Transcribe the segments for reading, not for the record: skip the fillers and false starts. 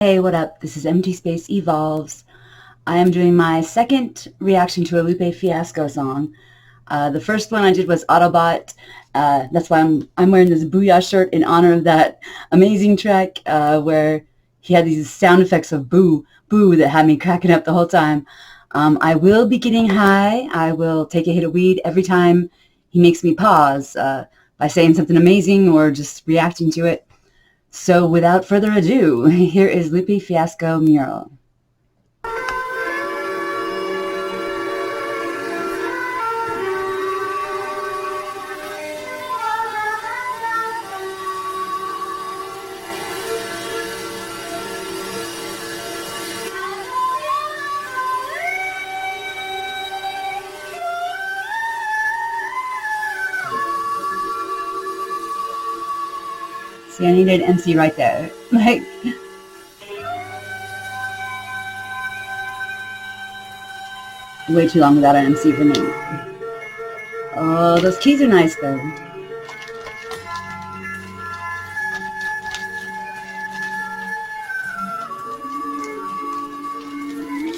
Hey, what up? This is Empty Space Evolves. I am doing my second reaction to a Lupe Fiasco song. The first one I did was Autobot. That's why I'm wearing this Booyah shirt in honor of that amazing track where he had these sound effects of boo, boo that had me cracking up the whole time. I will be getting high. I will take a hit of weed every time he makes me pause by saying something amazing or just reacting to it. So without further ado, here is Lupe Fiasco Mural. See, I needed an MC right there. Like, way too long without an MC for me. Oh, those keys are nice though.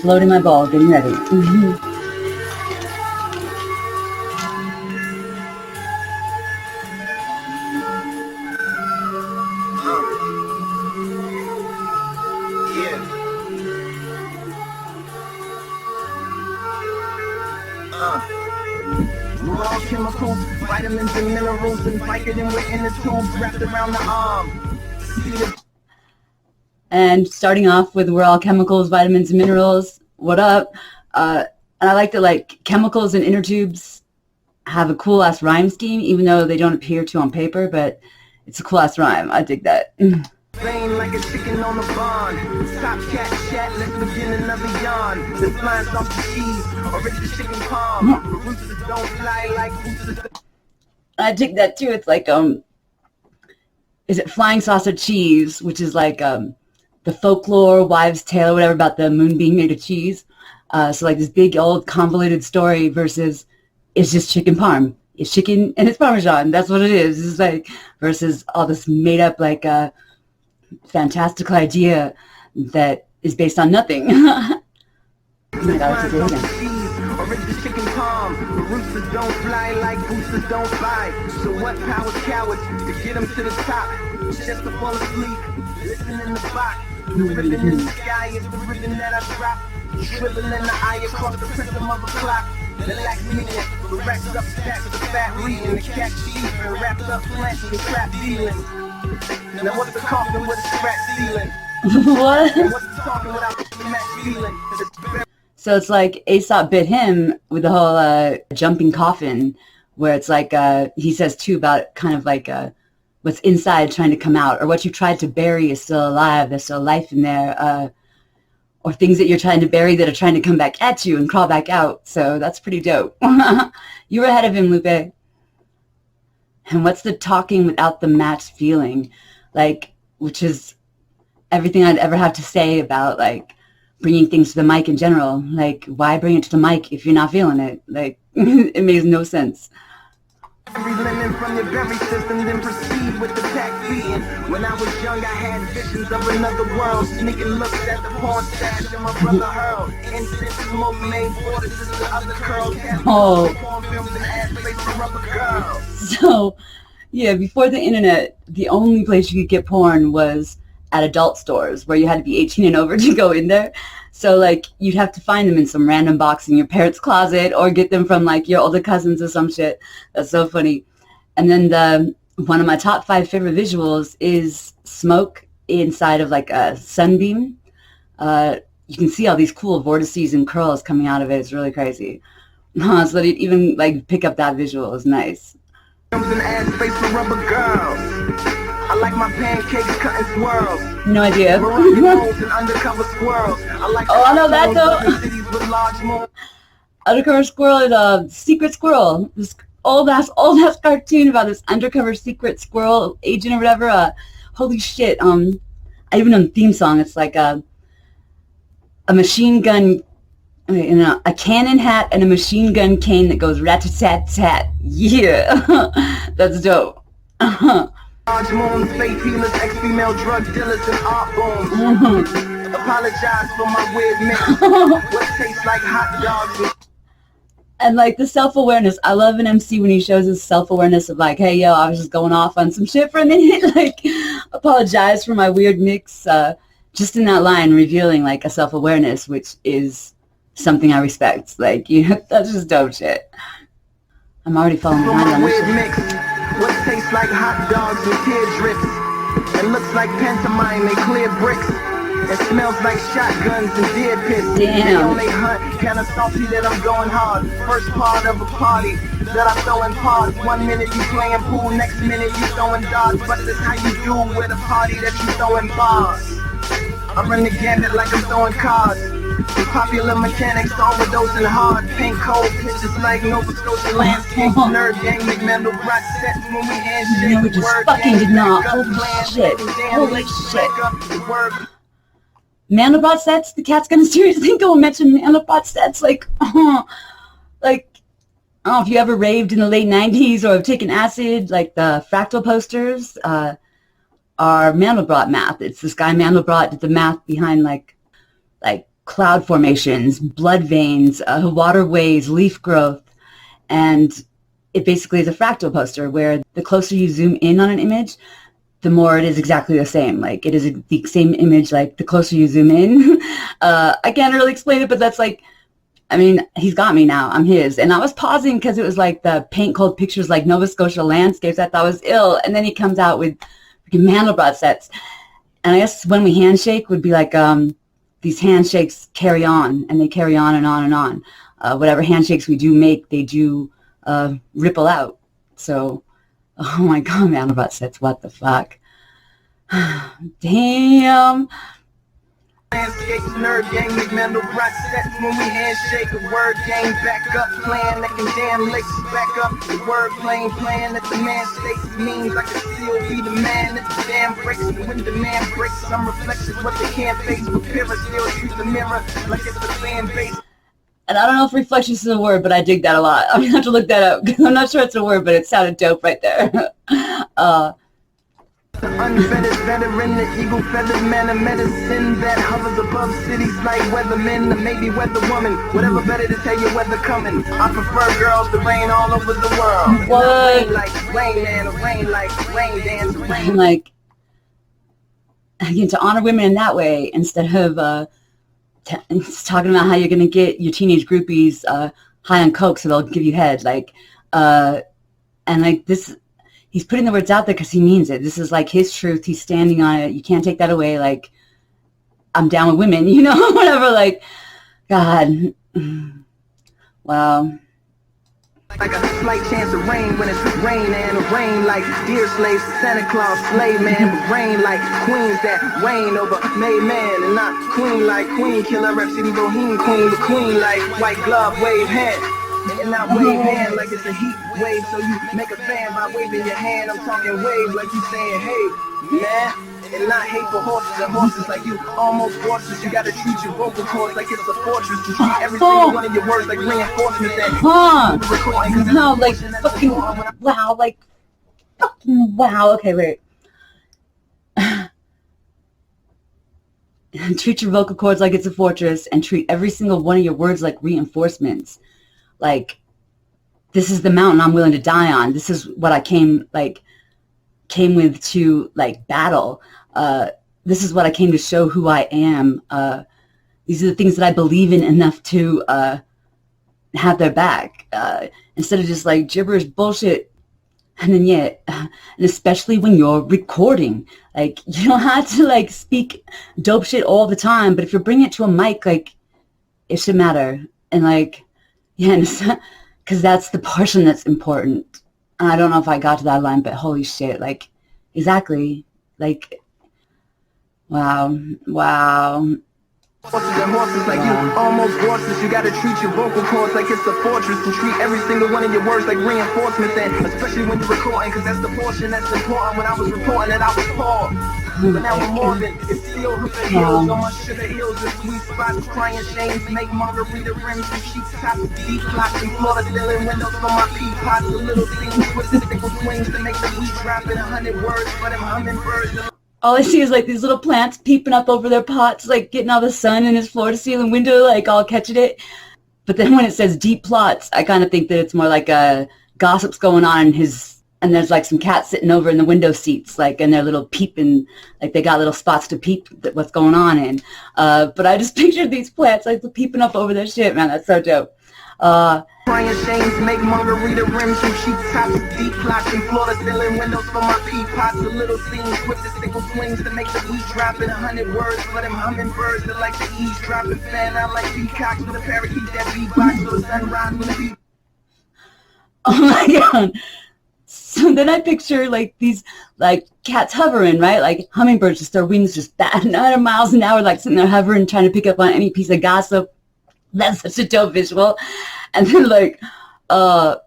Loading my ball, getting ready. Mural chemicals, vitamins and minerals, and thicker than within the tubes wrapped around the arm. And starting off with we're all chemicals, vitamins, and minerals. What up? And I like that, like, chemicals and inner tubes have a cool ass rhyme scheme, even though they don't appear to on paper, but it's a cool ass rhyme. I dig that. Flame like a chicken on a bond. Stop cat chat, let's begin another yawn. The flies off the cheese, or it's the chicken palm. Roosters don't fly like roosters. I dig that too. It's like, is it flying saucer cheese, which is like the folklore, wives' tale, whatever, about the moon being made of cheese. So like this big old convoluted story versus it's just chicken parm. It's chicken and it's Parmesan. That's what it is. It's like versus all this made up like fantastical idea that is based on nothing. Oh my God, it's again. Or it's the chicken palm. The roosters don't fly like boosters don't fly. So what powers cowards to get them to the top? Just to fall asleep, listen in the box. The ribbon in the sky is the ribbon that I drop. Dribbling the eye across the prism of a clock. The lax meaning, the racks up stacks of the fat reading. The cat sheep and wrapped up plants and crap dealing. Now what's the coffin with a scratch ceiling? What? What's the talking without the match feeling? So it's like Aesop bit him with the whole jumping coffin, where it's like he says too about kind of like what's inside trying to come out, or what you tried to bury is still alive. There's still life in there, or things that you're trying to bury that are trying to come back at you and crawl back out. So that's pretty dope. You were ahead of him, Lupe. And what's the talking without the match feeling? Like, which is everything I'd ever have to say about like bringing things to the mic in general. Like, why bring it to the mic if you're not feeling it? Like, it makes no sense. Relending from your berry system, then proceed with the pack beating. When I was young, I had visions of another world. Sneaking looks at the porn stash of my brother Earl. Incense smoke made borders as the other curls. Oh. So, yeah, before the internet, the only place you could get porn was at adult stores, where you had to be 18 and over to go in there. So like you'd have to find them in some random box in your parents' closet, or get them from like your older cousins or some shit. That's so funny. And then one of my top 5 favorite visuals is smoke inside of like a sunbeam. You can see all these cool vortices and curls coming out of it. It's really crazy. So that it even like pick up that visual is nice. I like my pancakes cutting swirls. No idea. Oh, I know that though. Undercover squirrel is a secret squirrel. This old ass cartoon about this undercover secret squirrel agent or whatever. Holy shit. I even know the theme song. It's like a machine gun, a cannon hat and a machine gun cane that goes rat-tat-tat-tat. Yeah. That's dope. Large moons, faith healers, ex-female drug dealers, and art bones. Apologize for my weird mix. What tastes like hot dogs. And like the self-awareness, I love an MC when he shows his self-awareness of like, hey, yo, I was just going off on some shit for a minute. Like, apologize for my weird mix. Just in that line, revealing like a self-awareness, which is something I respect. Like, you know, that's just dope shit. I'm already falling behind on this shit. What tastes like hot dogs and tear drips. It looks like pantomime and clear bricks. It smells like shotguns and deer piss. They only hunt, kinda salty that I'm going hard. First part of a party that I throw in parts. 1 minute you playing pool, next minute you throwing darts. But this how you do with a party that you throwing bars. I run the gambit like I'm throwing cards. The popular mechanics overdosing hard. Pink cold pitches like Nova Scotia landscapes. Nerd gang, Mandelbrot sets when we handshake. You just fucking did not. Holy shit. Holy shit. Mandelbrot sets? The cat's gonna seriously go and mention Mandelbrot sets? Like, like, I don't know if you ever raved in the late 90s or have taken acid. Like, the fractal posters are Mandelbrot math. It's this guy Mandelbrot did the math behind, like cloud formations, blood veins, waterways, leaf growth, and it basically is a fractal poster where the closer you zoom in on an image, the more it is exactly the same. Like, it is the same image, like, the closer you zoom in. I can't really explain it, but that's like, I mean, he's got me now. I'm his. And I was pausing because it was like the paint cold pictures, like Nova Scotia landscapes I thought was ill. And then he comes out with freaking Mandelbrot sets. And I guess when we handshake would be like, these handshakes carry on, and they carry on and on and on. Whatever handshakes we do make, they do ripple out. So, oh my God, Mandelbrot sets, what the fuck? Damn. Landscapes, nerd gang, Mandelbrot sets when we handshake. The word game back up, playing that can damn licks back up. The word playing that the man states means I can still be the man that the damn breaks. And when the man breaks, I'm reflections what they can't face. But Pyrrha still treat the mirror like it's a fan base. And I don't know if reflections is a word, but I dig that a lot. I'm gonna have to look that up because I'm not sure it's a word, but it sounded dope right there. The unfettered veteran, the eagle feathered man of medicine that hovers above cities like weathermen, or maybe weatherwoman. Whatever better to tell you weather coming. I prefer girls to rain all over the world. What? Rain like rain man, rain like rain dance, rain. Like, again, to honor women in that way instead of talking about how you're gonna get your teenage groupies high on coke so they'll give you head. Like, and like this. He's putting the words out there because he means it. This is like his truth. He's standing on it. You can't take that away. Like, I'm down with women, you know, whatever. Like, God. Wow. Like a slight chance of rain when it's rain and rain like deer slaves, Santa Claus, slave man, but rain like queens that reign over made man and not queen like queen killer, Rep City Bohemian queen, but queen like white glove, wave hand. And not wave hand like it's a heat wave, so you make a fan by waving your hand. I'm talking wave like you saying, hey, man. And not hate for horses and horses like you almost horses. You gotta treat your vocal cords like it's a fortress. You treat every single one of your words like reinforcement. No, like fucking wow, like fucking wow. Okay, wait. Treat your vocal cords like it's a fortress, and treat every single one of your words like reinforcements. Like, this is the mountain I'm willing to die on. This is what I came with to like battle. This is what I came to show who I am. These are the things that I believe in enough to have their back. Instead of just like gibberish bullshit. And then and especially when you're recording, like, you don't have to like speak dope shit all the time, but if you're bringing it to a mic, like, it should matter. And like, yeah, because that's the portion that's important. And I don't know if I got to that line, but holy shit, like, exactly, like, wow. Horses and horses like you almost horses. You gotta treat your vocal cords like it's a fortress, and treat every single one of your words like reinforcements, and especially when you're recording, because that's the portion that's important. When I was reporting that I was poor, But now I'm Morgan, it's still hookah heels on my sugar hills and sweet spots, crying shames, make margarita rims and sheep tops, deep plots and floor ceiling windows for my pea pots, the little things with the sickle swings to make the wheat drop in 100 words for them hummingbirds. All I see is like these little plants peeping up over their pots, like getting all the sun in his floor-to-ceiling window, like all catching it. But then when it says deep plots, I kind of think that it's more like gossip's going on in his, and there's like some cats sitting over in the window seats, like, and they're little peeping, like they got little spots to peep what's going on in. But I just pictured these plants like peeping up over their shit, man. That's so dope. Crying shames, make margarita rims from sheep tops, deep plots and floor to ceiling windows for my pea pots, the little things with the sickle swings to make the wheat drop in 100 words for them hummingbirds that like to eavesdrop and fan out like peacocks with a parakeet that beatbox so the sunrise when the beat. Oh my god. So then I picture like these like cats hovering, right? Like hummingbirds, just their wings just batting 100 miles an hour, like sitting there hovering, trying to pick up on any piece of gossip. That's such a dope visual. And then like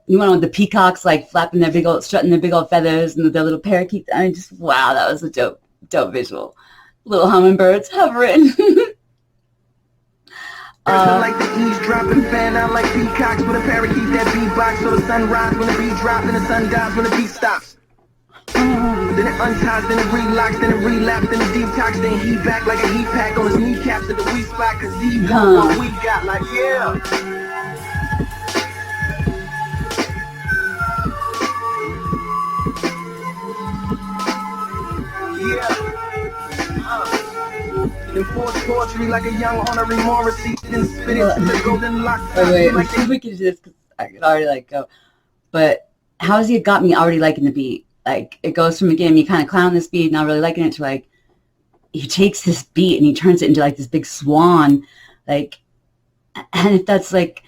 you went on the peacocks like flapping their big old, strutting their big old feathers and their little parakeets. I mean, just wow, that was a dope visual. Little hummingbirds hovering. Like the eavesdropping fan out like peacocks with a parakeet that beatbox so the sunrise when the beat drops and the sun dies when the beat stops. Then it unties, then it relocks, then it relapses, then it detox, then he back like a heat pack on his kneecaps at the weak spot, cause he want what we got, like yeah. Then forge poetry like a young honorary Morrissey, then spit it to the golden lock. Wait, let's see if we can do this, because I could already like go. But how has he got me already liking the beat? Like, it goes from, again, me kind of clowning this beat, not really liking it, to like, he takes this beat and he turns it into like this big swan. Like, and if that's like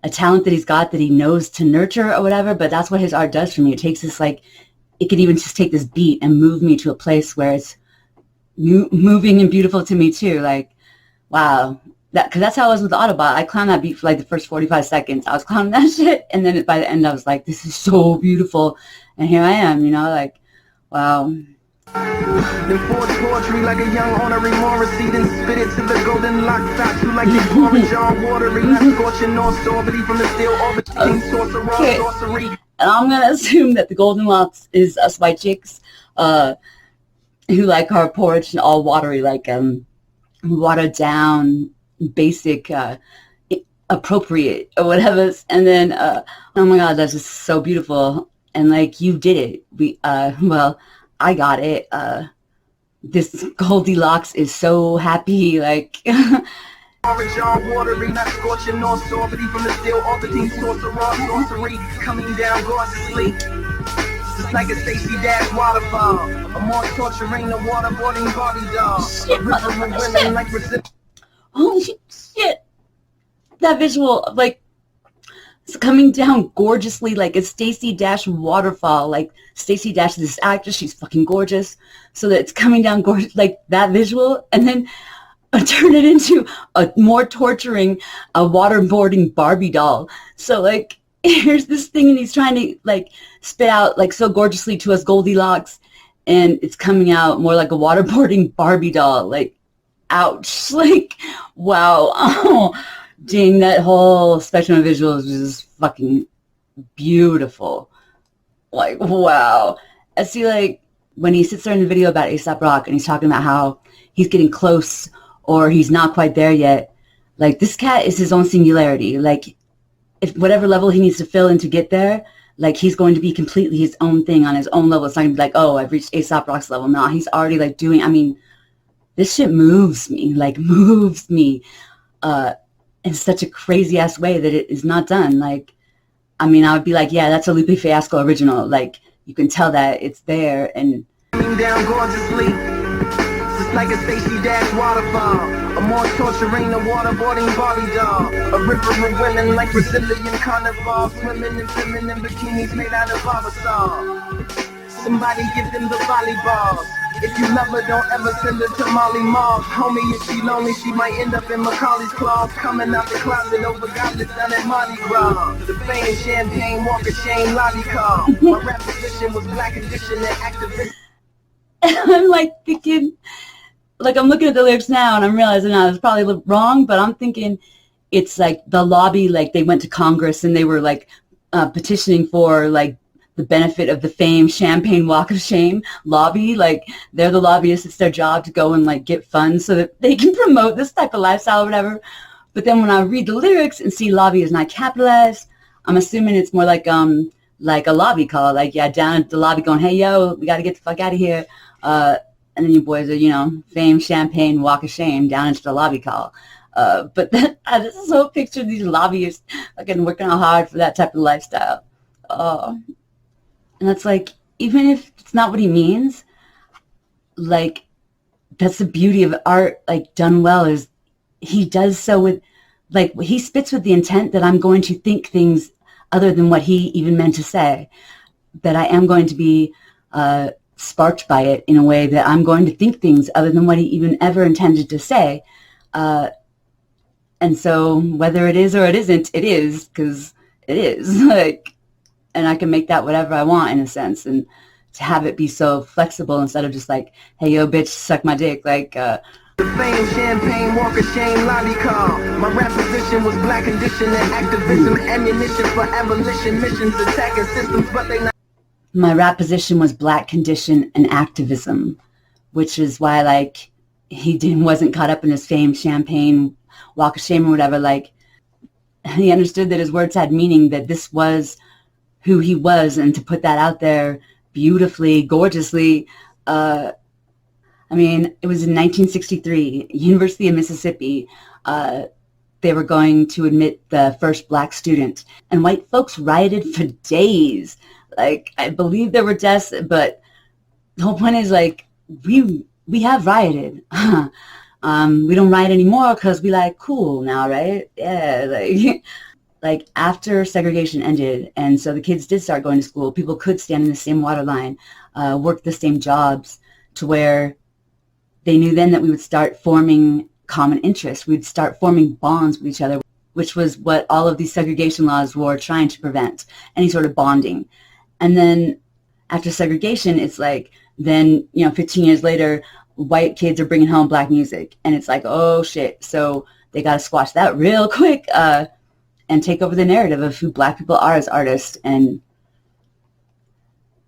a talent that he's got that he knows to nurture or whatever, but that's what his art does for me. It takes this like, it could even just take this beat and move me to a place where it's moving and beautiful to me too. Like, wow. Because that's how I was with the Autobot. I clowned that beat for like the first 45 seconds. I was clowning that shit. And then by the end, I was like, this is so beautiful. And here I am, you know, like, wow. Then forge poetry like a young honorary Morrissey, then spit it to the golden lock stop you like the orange on watery, not scorching nor strawberry from the steel orbiting sorcery. And I'm going to assume that the golden locks is us white chicks who like our porch and all watery, like watered down, basic, appropriate or whatever. And then, oh my God, that's just so beautiful. And like, you did it. Well, I got it. This Goldilocks is so happy, like. Orange on watery, not scorching nor strawberry from the steel orbiting sorcery, coming down gorgeously. Just like a Stacy Dash waterfall, a more torturing the waterboarding barbie doll. Shit, like holy shit. That visual, like, it's coming down gorgeously like a Stacey Dash waterfall. Like, Stacey Dash is this actress, she's fucking gorgeous. So that it's coming down gorgeous, like that visual. And then turn it into a more torturing, a waterboarding Barbie doll. So, like, here's this thing and he's trying to, like, spit out, like, so gorgeously to us Goldilocks. And it's coming out more like a waterboarding Barbie doll. Like, ouch. Like, wow. Oh. Dang, that whole spectrum of visuals was just fucking beautiful. Like, wow. I see, like, when he sits there in the video about Aesop Rock and he's talking about how he's getting close or he's not quite there yet, like, this cat is his own singularity. Like, if whatever level he needs to fill in to get there, like, he's going to be completely his own thing on his own level. It's not going to be like, oh, I've reached Aesop Rock's level. No, he's already, like, doing, I mean, this shit moves me, like, moves me. In such a crazy ass way that it is not done. Like, I mean, I would be like, yeah, that's a Lupe Fiasco original. Like, you can tell that it's there. And coming down gorgeously, just like a Stacy Dash waterfall, a more torturing the waterboarding Barbie doll, a river of women like Brazilian carnival, swimming in feminine bikinis made out of barbasol. Somebody give them the volleyballs. If you love her, don't ever send her to Molly Mall. Homie, if she lonely, she might end up in Macaulay's claws. Coming out the closet over goblets done at Mardi Gras. The fame, champagne, walker chain, lolly car. My rap position was black edition and activism. I'm like thinking, like I'm looking at the lyrics now and I'm realizing I was probably wrong, but I'm thinking it's like the lobby, like they went to Congress and they were like petitioning for like the benefit of the fame champagne walk of shame lobby. Like they're the lobbyists. It's their job to go and like get funds so that they can promote this type of lifestyle or whatever. But then when I read the lyrics and see lobby is not capitalized, I'm assuming it's more like a lobby call, like, yeah, down at the lobby going, hey, yo, we got to get the fuck out of here. And then you boys are, you know, fame, champagne, walk of shame, down into the lobby call. But then, I just so picture these lobbyists fucking working out hard for that type of lifestyle. And it's like, even if it's not what he means, like, that's the beauty of art, like, done well, is he does so with, like, he spits with the intent that I'm going to think things other than what he even meant to say, that I am going to be sparked by it in a way that I'm going to think things other than what he even ever intended to say. And so whether it is or it isn't, it is, because it is. Like, and I can make that whatever I want in a sense, and to have it be so flexible instead of just like, hey, yo, bitch, suck my dick. Like, the fame, champagne, walk of shame, lobby call. My rap position was black condition and activism, ammunition for abolition, missions attacking systems, but they not. My rap position was black condition and activism, which is why, like, he wasn't caught up in his fame, champagne, walk of shame or whatever. Like, he understood that his words had meaning, that this was who he was, and to put that out there beautifully, gorgeously. I mean, it was in 1963, University of Mississippi. They were going to admit the first black student, and white folks rioted for days. Like, I believe there were deaths, but the whole point is, like, we have rioted. We don't riot anymore because we like cool now, right? Yeah, like after segregation ended, and so the kids did start going to school, people could stand in the same water line, work the same jobs, to where they knew then that we would start forming common interests. We'd start forming bonds with each other, which was what all of these segregation laws were trying to prevent, any sort of bonding. And then after segregation, it's like, then, you know, 15 years later, white kids are bringing home black music. And it's like, oh, shit. So they got to squash that real quick and take over the narrative of who black people are as artists. And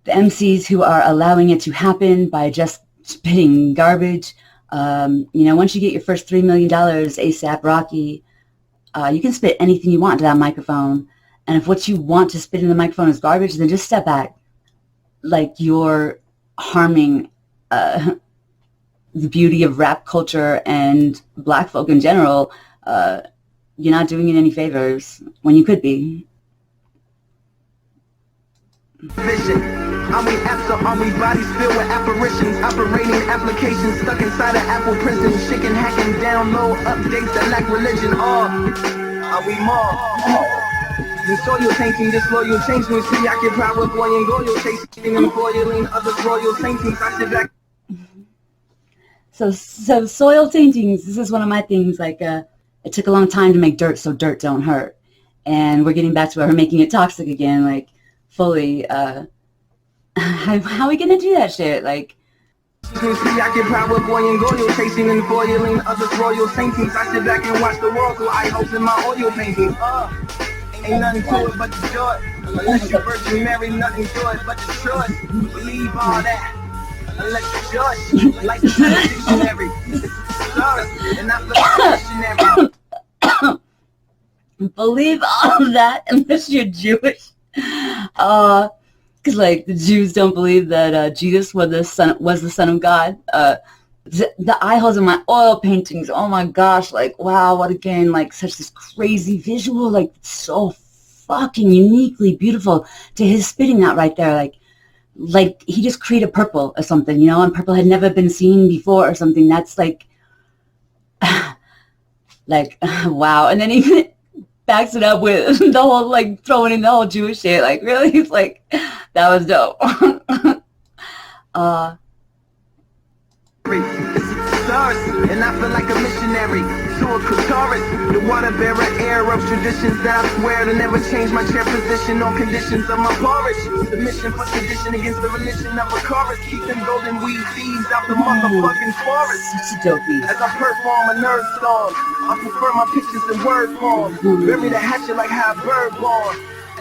the MCs who are allowing it to happen by just spitting garbage, you know, once you get your first $3 million ASAP Rocky, you can spit anything you want to that microphone. And if what you want to spit in the microphone is garbage, then just step back. Like, you're harming the beauty of rap culture and black folk in general. You're not doing it any favors when you could be. Vision. Are we apps or are we bodies filled with apparitions? Operating applications stuck inside an Apple prison. Chicken hacking, download updates that lack religion. Or are we more? The soil tainting, disloyal change me. Preoccupied with boy and goyle, chasing and foiling other royal taintings. I sit back. So soil taintings, this is one of my things. Like, it took a long time to make dirt so dirt don't hurt. And we're getting back to where we're making it toxic again, like, fully. How are we going to do that shit? Like, preoccupied with boy and goyle, chasing and foiling other royal paintings. I sit back and watch the world through eye holes in my oil paintings. Ain't nothing to it but the joy. Unless you're Virgin Mary, nothing to it but the choice. Believe all that. Unless you're Joyce, like the dictionary. And not the dictionary. Believe all of that unless you're Jewish. Because, like, the Jews don't believe that Jesus was the son of God. The eye holes in my oil paintings, oh my gosh, like, wow, what again, like, such this crazy visual, like, so fucking uniquely beautiful to his spitting that right there, like he just created purple or something, you know, and purple had never been seen before or something. That's like, like, wow. And then he backs it up with the whole, like, throwing in the whole Jewish shit, like, really? It's like, that was dope. thesaurus, and I feel like a missionary to a clitoris. The water bearer air of traditions that I swear to never change my chair position on conditions of my porridge. Submission for tradition against the religion of a chorus. Keep them golden weed thieves out the motherfucking forest. Such a dopey. As I perform a nerd storm, I prefer my pictures in word form. Bury the hatchet like how a bird born.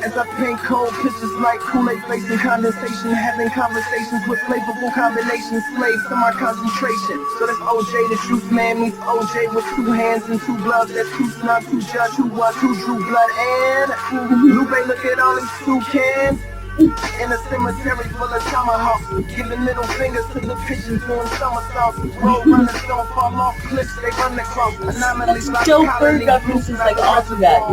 As I paint cold pictures like Kool-Aid facing condensation, having conversations with flavorful combinations, slaves to my concentration. So that's OJ, the truth man meets OJ with 2 hands and 2 gloves. That's too snug to judge who was who drew blood. And Lupe, look at all these 2 cans. In a cemetery full of tomahawks, giving middle fingers to the pigeons doing somersaults. Road runners don't fall off cliffs, they run across anomalies by the colony. References like all to that.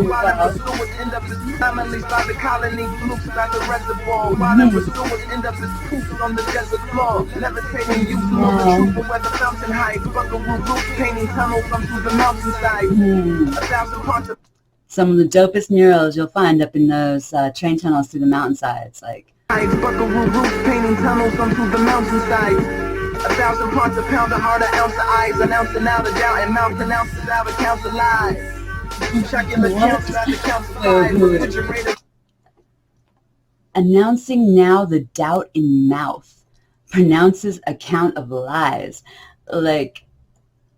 Anomalies by the colony, flukes by the reservoir. While the pursuers end up as poops on the desert floor. Levitating youth know the truth of where the fountain hides. Buckaroo roof painting tunnels up through the mountainside. 1,000 parts of some of the dopest murals you'll find up in those train tunnels through the mountainsides. Like buckaroo roof painting tunnels on through the mountainside. 1,000 parts a pound, a heart, an ounce of eyes, an ounce and out of doubt, and mouth an ounce out of counts of lies. Checking the counts out of counts of lies. Announcing now the doubt in mouth pronounces account of lies. Like,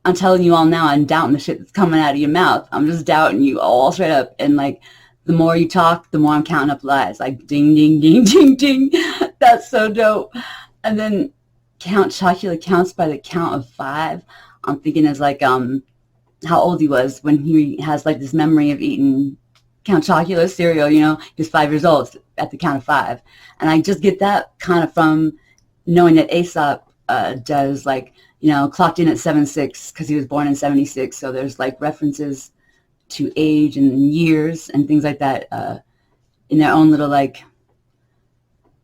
I'm telling you all now, I'm doubting the shit that's coming out of your mouth. I'm just doubting you all straight up. And like, the more you talk, the more I'm counting up lies. Like, ding, ding, ding, ding, ding. That's so dope. And then Count Chocula counts by the count of 5. I'm thinking as like, how old he was when he has like this memory of eating Count Chocula cereal, you know, he was 5 years old at the count of 5. And I just get that kind of from knowing that Aesop does like, you know, clocked in at 76 because he was born in 76. So there's like references to age and years and things like that in their own little like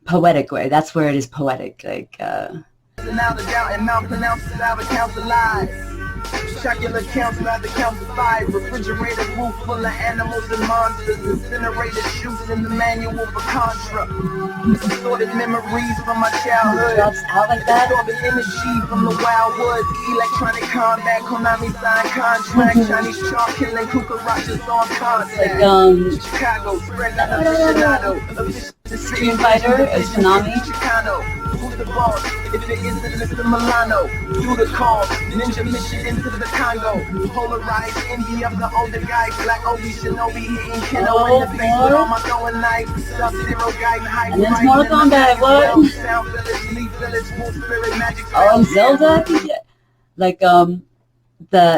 poetic way. That's where it is poetic. Like, now the doubt and mouth pronounces out the counts of lies. Chocula counts by the count of 5. Refrigerator roof full of animals and monsters. Incinerated shoots in the manual for Contra. Distorted memories from my childhood. drops out like that. Absorbing energy from the wild woods. Electronic combat, Konami signed contract. Chinese chalk killing cucarachas on contact. Like Chicago, spread out aficionado. Street Fighter is Konami. Chicano. Who's the boss? If it isn't Mr. Milano, do the call. Ninja mission into the Congo. Polarized India of the older guys. Black Obi Shinobi hitting Kiddo in the face with all my throwing knives. Sub-Zero guy in high. And then Mortal Kombat, what? Sound Village, Leaf Village, Full Spirit, Magic. Oh, Zelda, I think. Yeah. Like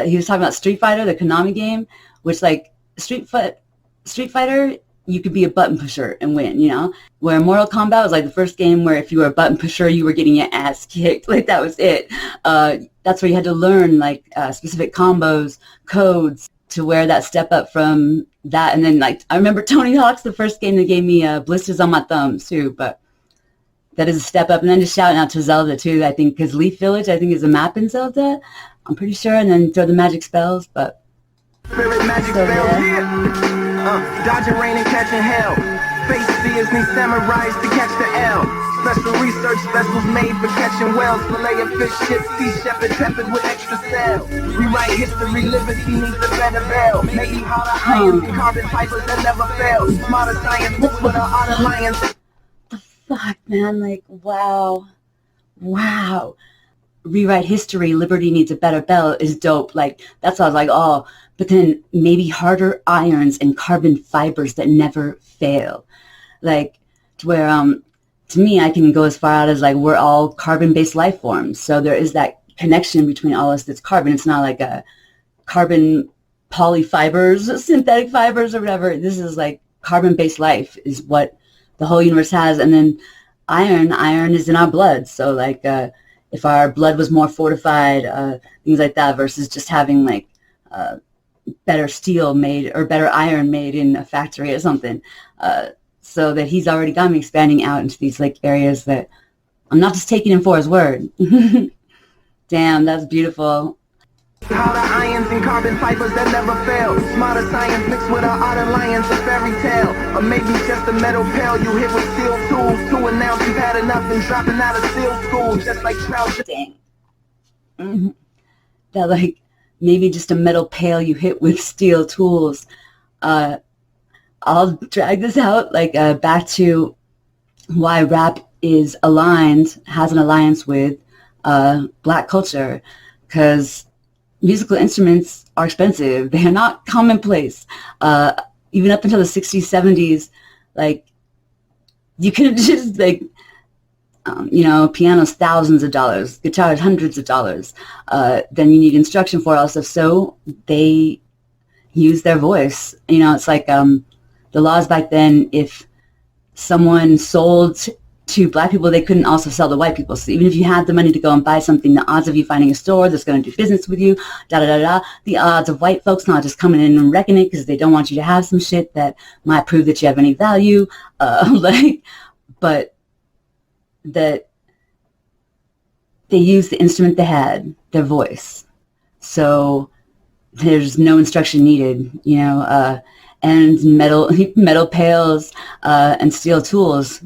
he was talking about Street Fighter, the Konami game, which like Street Fighter, you could be a button pusher and win, you know? Where Mortal Kombat was like the first game where if you were a button pusher, you were getting your ass kicked. Like that was it. That's where you had to learn like specific combos, codes to wear that step up from that. And then like, I remember Tony Hawk's the first game that gave me blisters on my thumbs too, but that is a step up. And then just shouting out to Zelda too, I think, because Leaf Village, I think, is a map in Zelda. I'm pretty sure. And then throw the magic spells, but. Spirit magic So, spells, yeah. Dodging rain and catching hell. Face seers need samurais to catch the L. Special research vessels made for catching whales. Fillet of fish, ships, sea shepherd, tempered with extra sail. Rewrite history, liberty needs a better bell. Maybe harder irons and carbon fibers that never fail. Smarter science with an art alliance. The fuck, man? Like, wow. Rewrite history, liberty needs a better bell is dope. Like, that's why I was like, oh, but then maybe harder irons and carbon fibers that never fail. Like, to where, to me, I can go as far out as like, we're all carbon-based life forms. So there is that connection between all of us that's carbon. It's not like a carbon polyfibers, synthetic fibers or whatever. This is like carbon-based life is what the whole universe has. And then iron is in our blood. So like, if our blood was more fortified, things like that, versus just having like better steel made or better iron made in a factory or something. So that he's already got me expanding out into these like areas that I'm not just taking him for his word. Damn, that's beautiful. Harder irons and carbon fibers that never fail. Smarter science mixed with an art alliance, a fairy tale. Or maybe just a metal pail you hit with steel tools to announce you've had enough and dropping out of steel school, just like trout. Dang. Mm-hmm. that like maybe just a metal pail you hit with steel tools. I'll drag this out like back to why rap has an alliance with black culture, because musical instruments are expensive. They are not commonplace. Even up until the 60s, 70s, like you could just like, pianos thousands of dollars, guitars hundreds of dollars. Then you need instruction for all stuff. So they use their voice. It's like the laws back then, if someone sold to black people, they couldn't also sell to white people. So even if you had the money to go and buy something, the odds of you finding a store that's going to do business with you, the odds of white folks not just coming in and wrecking it because they don't want you to have some shit that might prove that you have any value, but that they used the instrument they had, their voice. So there's no instruction needed, and metal pails and steel tools.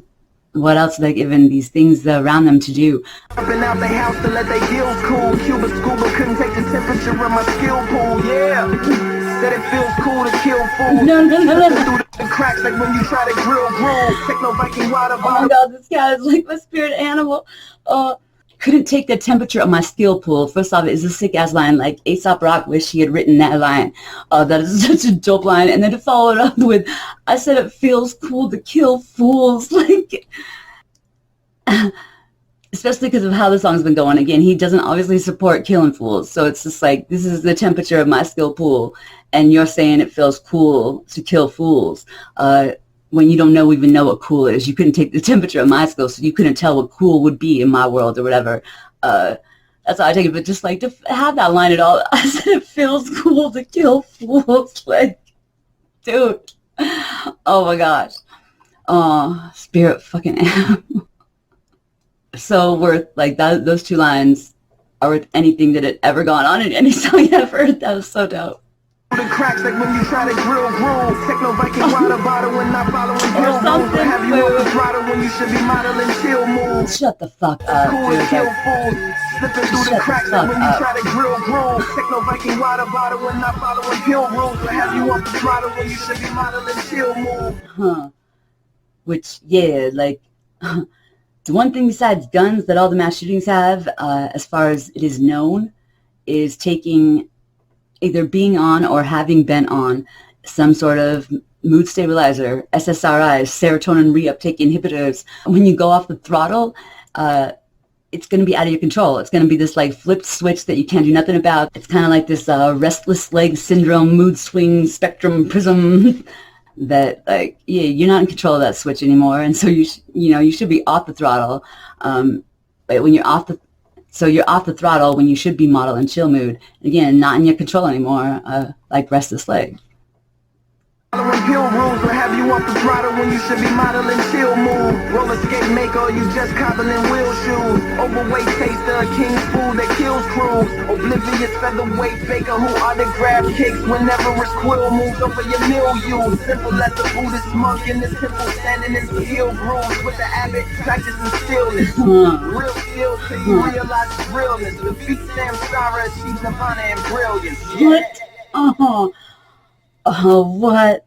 What else are they given these things around them to do? Jumping out the house to let their gills cool. Cuba scuba couldn't take the temperature of my skill pool. Yeah, said it feels cool to kill fools. No. Through the cracks like when you try to grill gruel. Take no Viking water Oh my God, this guy is like my spirit animal. Couldn't take the temperature of my skill pool. First off, it's a sick ass line. Like Aesop Rock wish he had written that line. That is such a dope line. And then to follow it up with, I said it feels cool to kill fools. Like, especially because of how the song's been going. Again, he doesn't obviously support killing fools. So it's just like, this is the temperature of my skill pool. And you're saying it feels cool to kill fools. When you don't even know what cool is. You couldn't take the temperature of my skill, so you couldn't tell what cool would be in my world or whatever. That's how I take it. But just like to have that line at all, I said it feels cool to kill fools. Like, dude. Oh my gosh. Spirit fucking animal. So worth, like, those two lines are worth anything that had ever gone on in any song ever. That was so dope. The cracks like when you try to grill gruel. Take no Viking water bottle when not following pill rules. Have you on the throttle when you should be modeling chill moves. Shut the fuck up, cool dude. to kill fools. Slipping through the cracks like when you try to grill gruel. Take no Viking water bottle when not following pill rules. Have you on the throttle when you should be modeling chill moves. Which, yeah, like, the one thing besides guns that all the mass shootings have, as far as it is known, is taking either being on or having been on some sort of mood stabilizer, SSRIs, serotonin reuptake inhibitors. When you go off the throttle, it's going to be out of your control. It's going to be this like flipped switch that you can't do nothing about. It's kind of like this restless leg syndrome, mood swing spectrum prism that like, yeah, you're not in control of that switch anymore. And so you should be off the throttle. But when you're off the throttle when you should be model and chill mood. Again, not in your control anymore, like restless leg. Following pill rules will have you off the throttle when you should be modeling chill move. Roller skate maker, you just cobbling wheel shoes. Overweight taster, king's food that kills crew. Oblivious featherweight baker who autograph kicks whenever his quill moves over your milieu. Simple as the Buddhist monk in this temple standing in the heel grooves with the abbot practicing stillness. Real skill till you realize its realness. The beat Samsara achieves nirvana and brilliance. What? Oh, what?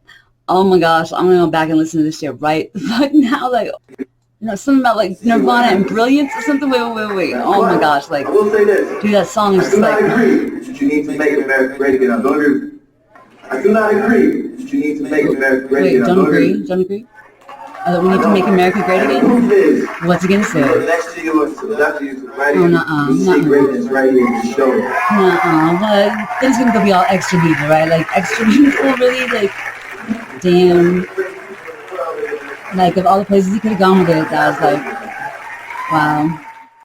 Oh my gosh, I'm gonna go back and listen to this shit right the fuck now. Like, something about like Nirvana and brilliance or something. Wait. Oh my gosh, like, I will say this. Dude, that song is just like. I do not agree that you need to make America great again. I don't agree. I do not agree that you need to make America great again. Don't agree? We need to make America great again? What's it gonna say? Next to you, left to you, right here. You see greatness right here in the show. What? Then it's gonna go be all extra beautiful, right? Like, extra beautiful, really? Like, damn. Like, of all the places he could have gone with it, that was like, wow.